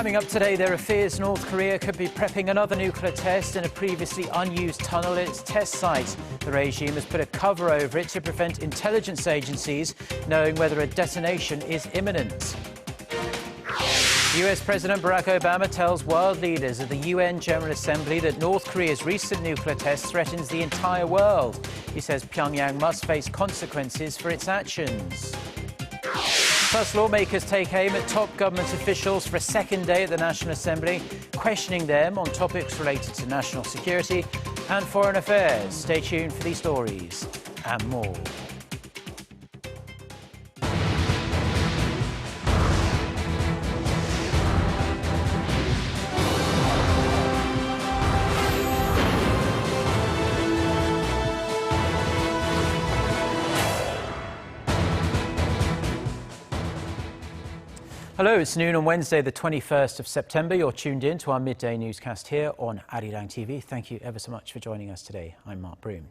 Coming up today, there are fears North Korea could be prepping another nuclear test in a previously unused tunnel at its test site. The regime has put a cover over it to prevent intelligence agencies knowing whether a detonation is imminent. US President Barack Obama tells world leaders at the UN General Assembly that North Korea's recent nuclear test threatens the entire world. He says Pyongyang must face consequences for its actions. Plus, lawmakers take aim at top government officials for a second day at the National Assembly, questioning them on topics related to national security and foreign affairs. Stay tuned for these stories and more. Hello, it's noon on Wednesday, the 21st of September. You're tuned in to our midday newscast here on Arirang TV. Thank you ever so much for joining us today. I'm Mark Broom.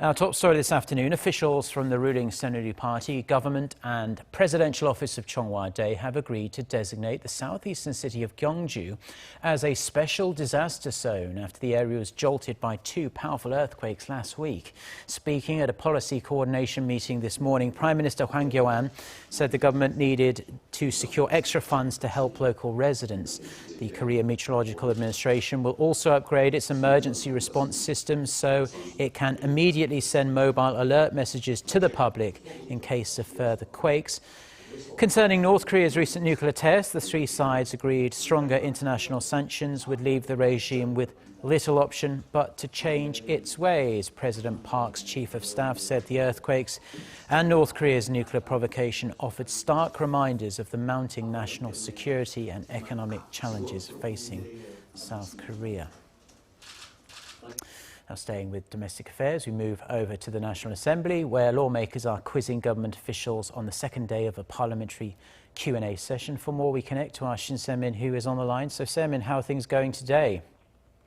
Our top story this afternoon, officials from the ruling Senator Party, government and presidential office of Cheongwa-dae have agreed to designate the southeastern city of Gyeongju as a special disaster zone after the area was jolted by two powerful earthquakes last week. Speaking at a policy coordination meeting this morning, Prime Minister Hwang Kyo-ahn said the government needed to secure extra funds to help local residents. The Korea Meteorological Administration will also upgrade its emergency response system so it can immediately send mobile alert messages to the public in case of further quakes. Concerning North Korea's recent nuclear test, the three sides agreed stronger international sanctions would leave the regime with little option but to change its ways. President Park's chief of staff said the earthquakes and North Korea's nuclear provocation offered stark reminders of the mounting national security and economic challenges facing South Korea. Now, staying with domestic affairs, we move over to the National Assembly, where lawmakers are quizzing government officials on the second day of a parliamentary Q&A session. For more, we connect to our Shin Se-min, who is on the line. So, Se-min, how are things going today?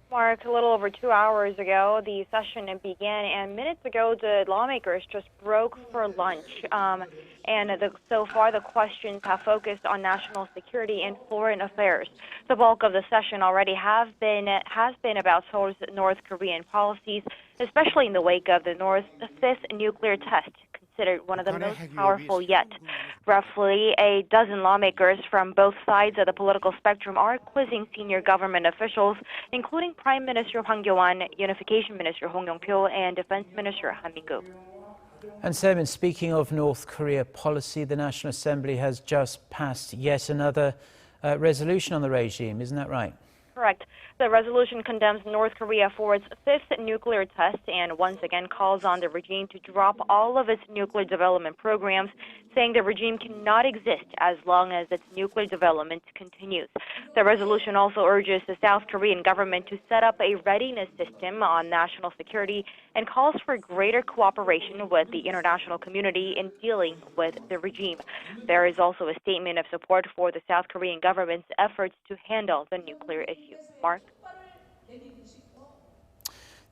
Mark, a little over 2 hours ago, the session began, and minutes ago, the lawmakers just broke for lunch. So far, the questions have focused on national security and foreign affairs. The bulk of the session already has been about Seoul's North Korean policies, especially in the wake of the fifth nuclear test, considered one of the most powerful yet. Roughly a dozen lawmakers from both sides of the political spectrum are quizzing senior government officials, including Prime Minister Hwang Kyo-ahn, Unification Minister Hong Yong-pyo, and Defense Minister Han Min-gu. And Se-min, speaking of North Korea policy, the National Assembly has just passed yet another resolution on the regime, isn't that right? Correct. The resolution condemns North Korea for its fifth nuclear test and once again calls on the regime to drop all of its nuclear development programs, saying the regime cannot exist as long as its nuclear development continues. The resolution also urges the South Korean government to set up a readiness system on national security and calls for greater cooperation with the international community in dealing with the regime. There is also a statement of support for the South Korean government's efforts to handle the nuclear issue. Mark?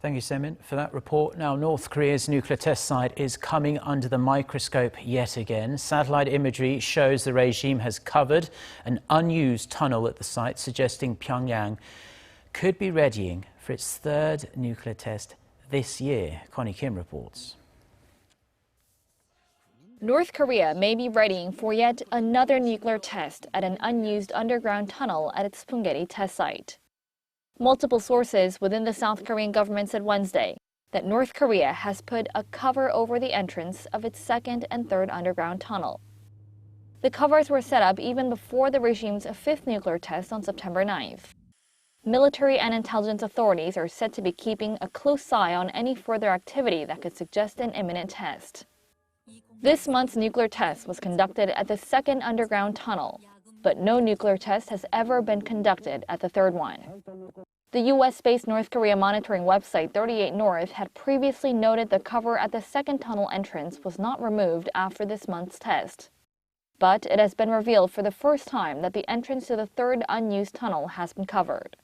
Thank you, Se-min, for that report. Now, North Korea's nuclear test site is coming under the microscope yet again. Satellite imagery shows the regime has covered an unused tunnel at the site, suggesting Pyongyang could be readying for its third nuclear test this year. Connie Kim reports. North Korea may be readying for yet another nuclear test at an unused underground tunnel at its Punggye-ri test site. Multiple sources within the South Korean government said Wednesday that North Korea has put a cover over the entrance of its second and third underground tunnel. The covers were set up even before the regime's fifth nuclear test on September 9th. Military and intelligence authorities are said to be keeping a close eye on any further activity that could suggest an imminent test. This month's nuclear test was conducted at the second underground tunnel, but no nuclear test has ever been conducted at the third one. The U.S.-based North Korea monitoring website 38 North had previously noted the cover at the second tunnel entrance was not removed after this month's test. But it has been revealed for the first time that the entrance to the third unused tunnel has been covered.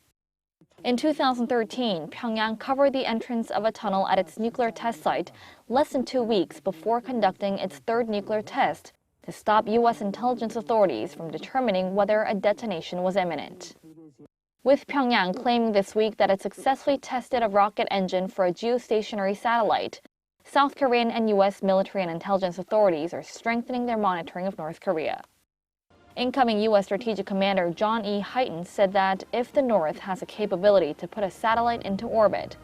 In 2013, Pyongyang covered the entrance of a tunnel at its nuclear test site less than 2 weeks before conducting its third nuclear test to stop U.S. intelligence authorities from determining whether a detonation was imminent. With Pyongyang claiming this week that it successfully tested a rocket engine for a geostationary satellite, South Korean and U.S. military and intelligence authorities are strengthening their monitoring of North Korea. Incoming U.S. Strategic Commander John E. Hyten said that if the North has a capability to put a satellite into orbit,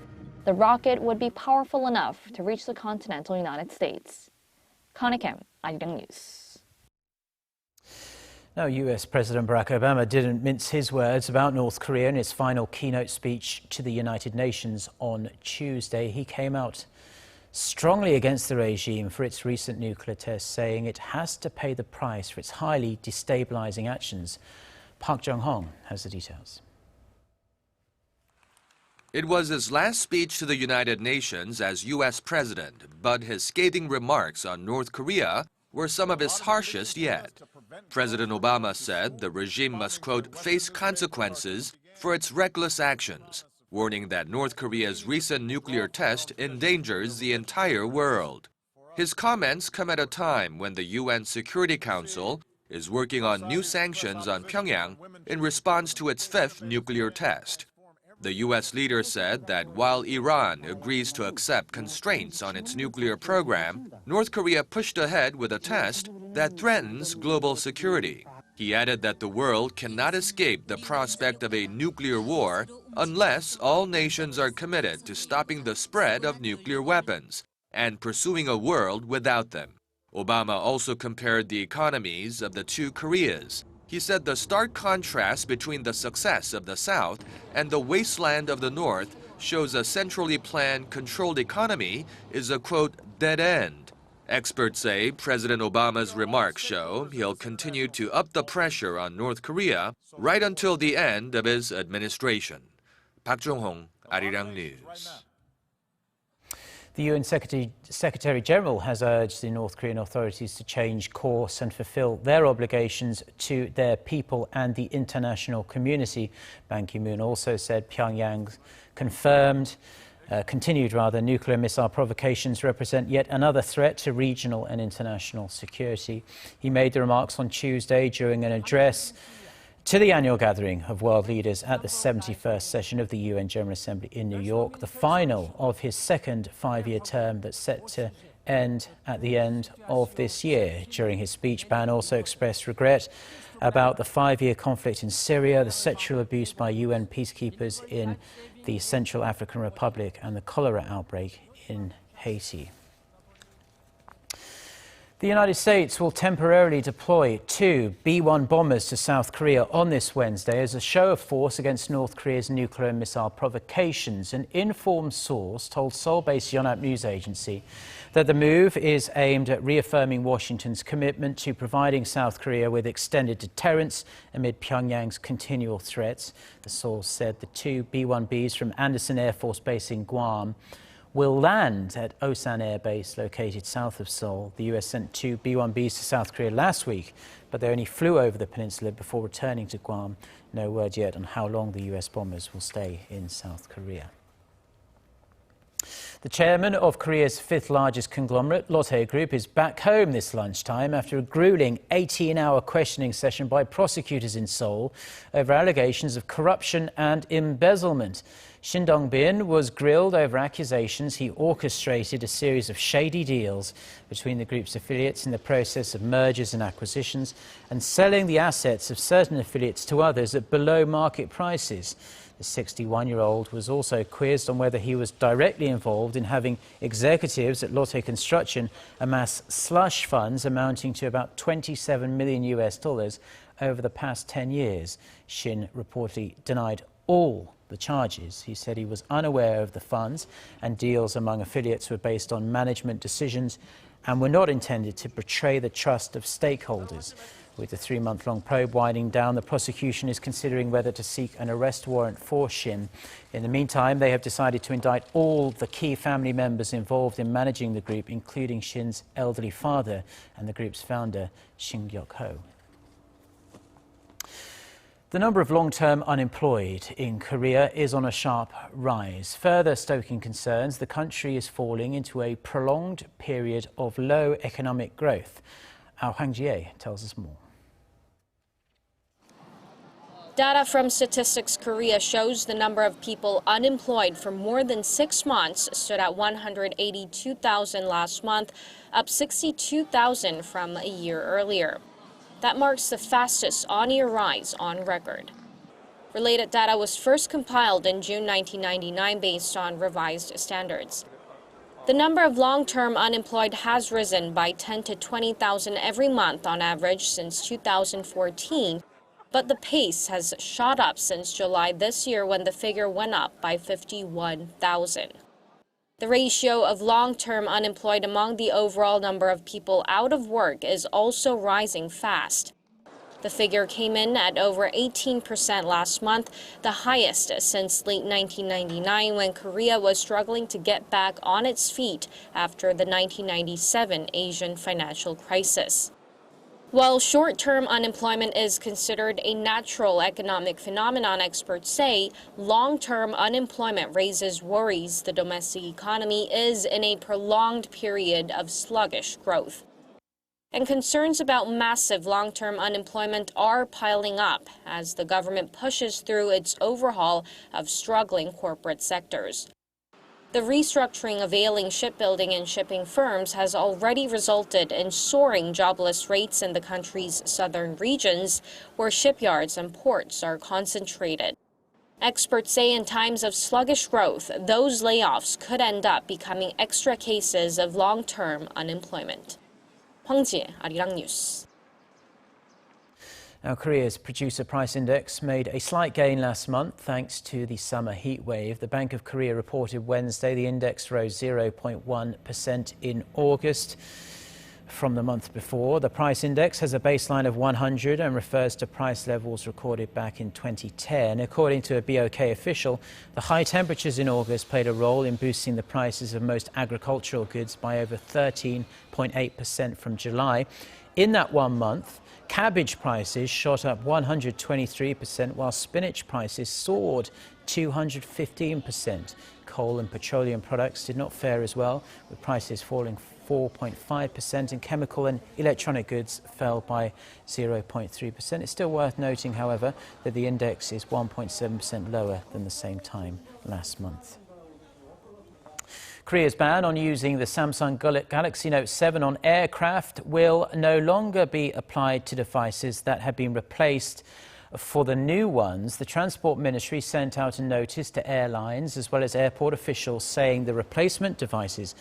the rocket would be powerful enough to reach the continental United States. Connie Kim, Arirang News. Now, US President Barack Obama didn't mince his words about North Korea in his final keynote speech to the United Nations on Tuesday. He came out strongly against the regime for its recent nuclear tests, saying it has to pay the price for its highly destabilizing actions. Park Jung-hong has the details. It was his last speech to the United Nations as U.S. president, but his scathing remarks on North Korea were some of his harshest yet. President Obama said the regime must, quote, face consequences for its reckless actions, warning that North Korea's recent nuclear test endangers the entire world. His comments come at a time when the UN Security Council is working on new sanctions on Pyongyang in response to its fifth nuclear test. The U.S. leader said that while Iran agrees to accept constraints on its nuclear program, North Korea pushed ahead with a test that threatens global security. He added that the world cannot escape the prospect of a nuclear war unless all nations are committed to stopping the spread of nuclear weapons and pursuing a world without them. Obama also compared the economies of the two Koreas. He said the stark contrast between the success of the South and the wasteland of the North shows a centrally planned, controlled economy is a, quote, dead end. Experts say President Obama's remarks show he'll continue to up the pressure on North Korea right until the end of his administration. Park Jung-hong, Arirang News. The UN Secretary General has urged the North Korean authorities to change course and fulfill their obligations to their people and the international community. Ban Ki-moon also said Pyongyang's continued nuclear missile provocations represent yet another threat to regional and international security. He made the remarks on Tuesday during an address to the annual gathering of world leaders at the 71st session of the UN General Assembly in New York, the final of his second five-year term that's set to end at the end of this year. During his speech, Ban also expressed regret about the five-year conflict in Syria, the sexual abuse by UN peacekeepers in the Central African Republic, and the cholera outbreak in Haiti. The United States will temporarily deploy 2 B-1 bombers to South Korea on this Wednesday as a show of force against North Korea's nuclear and missile provocations. An informed source told Seoul-based Yonhap news agency that the move is aimed at reaffirming Washington's commitment to providing South Korea with extended deterrence amid Pyongyang's continual threats. The source said the 2 B-1Bs from Andersen Air Force Base in Guam will land at Osan Air Base, located south of Seoul. The U.S. sent 2 B-1Bs to South Korea last week, but they only flew over the peninsula before returning to Guam. No word yet on how long the U.S. bombers will stay in South Korea. The chairman of Korea's fifth largest conglomerate, Lotte Group, is back home this lunchtime after a grueling 18-hour questioning session by prosecutors in Seoul over allegations of corruption and embezzlement. Shin Dong-bin was grilled over accusations he orchestrated a series of shady deals between the group's affiliates in the process of mergers and acquisitions and selling the assets of certain affiliates to others at below market prices. The 61-year-old was also quizzed on whether he was directly involved in having executives at Lotte Construction amass slush funds amounting to about $27 million over the past 10 years. Shin reportedly denied all the charges. He said he was unaware of the funds, and deals among affiliates were based on management decisions and were not intended to betray the trust of stakeholders. With the 3-month-long probe winding down, the prosecution is considering whether to seek an arrest warrant for Shin. In the meantime, they have decided to indict all the key family members involved in managing the group, including Shin's elderly father and the group's founder, Shin Gyok-ho. The number of long-term unemployed in Korea is on a sharp rise. Further stoking concerns, the country is falling into a prolonged period of low economic growth. Our Hang Jie tells us more. Data from Statistics Korea shows the number of people unemployed for more than 6 months stood at 182,000 last month, up 62,000 from a year earlier. That marks the fastest on-year rise on record. Related data was first compiled in June 1999 based on revised standards. The number of long-term unemployed has risen by 10 to 20,000 every month on average since 2014. But the pace has shot up since July this year when the figure went up by 51,000. The ratio of long-term unemployed among the overall number of people out of work is also rising fast. The figure came in at over 18% last month, the highest since late 1999 when Korea was struggling to get back on its feet after the 1997 Asian financial crisis. While short-term unemployment is considered a natural economic phenomenon, experts say long-term unemployment raises worries the domestic economy is in a prolonged period of sluggish growth. And concerns about massive long-term unemployment are piling up as the government pushes through its overhaul of struggling corporate sectors. The restructuring of ailing shipbuilding and shipping firms has already resulted in soaring jobless rates in the country's southern regions, where shipyards and ports are concentrated. Experts say in times of sluggish growth, those layoffs could end up becoming extra cases of long-term unemployment. Hwang Jie, Arirang News. Now, Korea's producer price index made a slight gain last month thanks to the summer heat wave. The Bank of Korea reported Wednesday the index rose 0.1% in August from the month before. The price index has a baseline of 100 and refers to price levels recorded back in 2010. According to a BOK official, the high temperatures in August played a role in boosting the prices of most agricultural goods by over 13.8% from July. In that 1 month, cabbage prices shot up 123%, while spinach prices soared 215%. Coal and petroleum products did not fare as well, with prices falling 4.5%, and chemical and electronic goods fell by 0.3%. It's still worth noting, however, that the index is 1.7% lower than the same time last month. Korea's ban on using the Samsung Galaxy Note 7 on aircraft will no longer be applied to devices that have been replaced for the new ones. The Transport Ministry sent out a notice to airlines as well as airport officials saying the replacement devices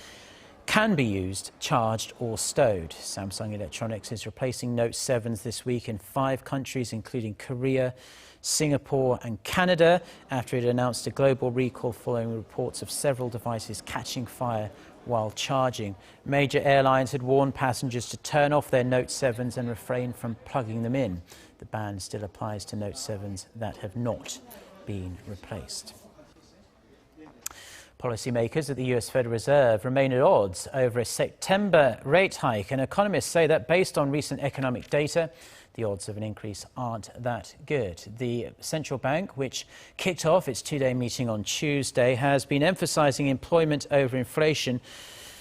can be used, charged or stowed. Samsung Electronics is replacing Note 7s this week in 5 countries, including Korea, Singapore and Canada, after it announced a global recall following reports of several devices catching fire while charging. Major airlines had warned passengers to turn off their Note 7s and refrain from plugging them in. The ban still applies to Note 7s that have not been replaced. Policymakers at the US Federal Reserve remain at odds over a September rate hike, and economists say that based on recent economic data, the odds of an increase aren't that good. The central bank, which kicked off its 2-day meeting on Tuesday, has been emphasizing employment over inflation.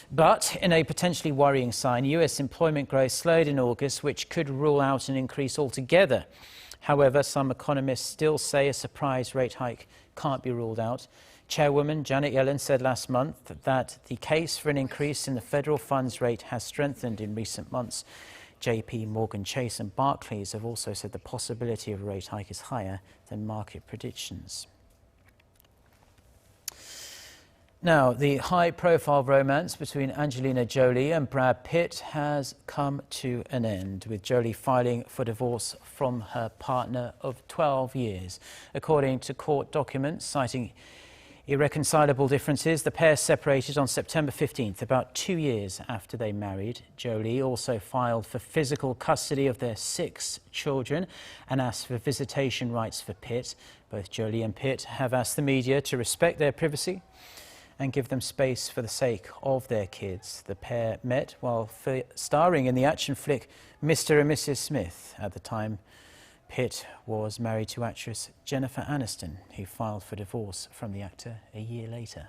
But in a potentially worrying sign, US employment growth slowed in August, which could rule out an increase altogether. However, some economists still say a surprise rate hike can't be ruled out. Chairwoman Janet Yellen said last month that the case for an increase in the federal funds rate has strengthened in recent months. JP Morgan Chase and Barclays have also said the possibility of a rate hike is higher than market predictions. Now, the high-profile romance between Angelina Jolie and Brad Pitt has come to an end, with Jolie filing for divorce from her partner of 12 years. According to court documents citing irreconcilable differences, the pair separated on September 15th, about 2 years after they married. Jolie also filed for physical custody of their 6 children and asked for visitation rights for Pitt. Both Jolie and Pitt have asked the media to respect their privacy and give them space for the sake of their kids. The pair met while starring in the action flick Mr. and Mrs. Smith. At the time, Pitt was married to actress Jennifer Aniston, who filed for divorce from the actor a year later.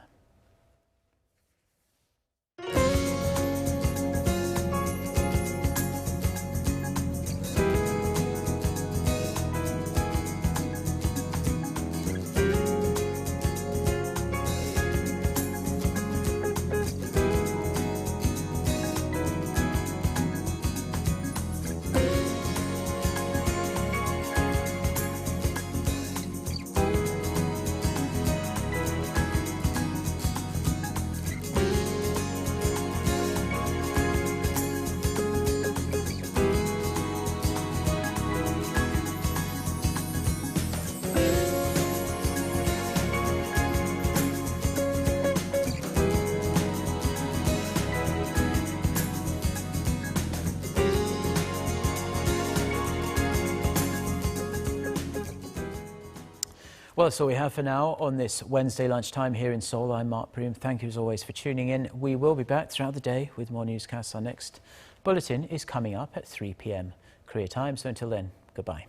Well, that's all we have for now on this Wednesday lunchtime here in Seoul. I'm Mark Broom. Thank you as always for tuning in. We will be back throughout the day with more newscasts. Our next bulletin is coming up at 3 p.m. Korea time. So until then, goodbye.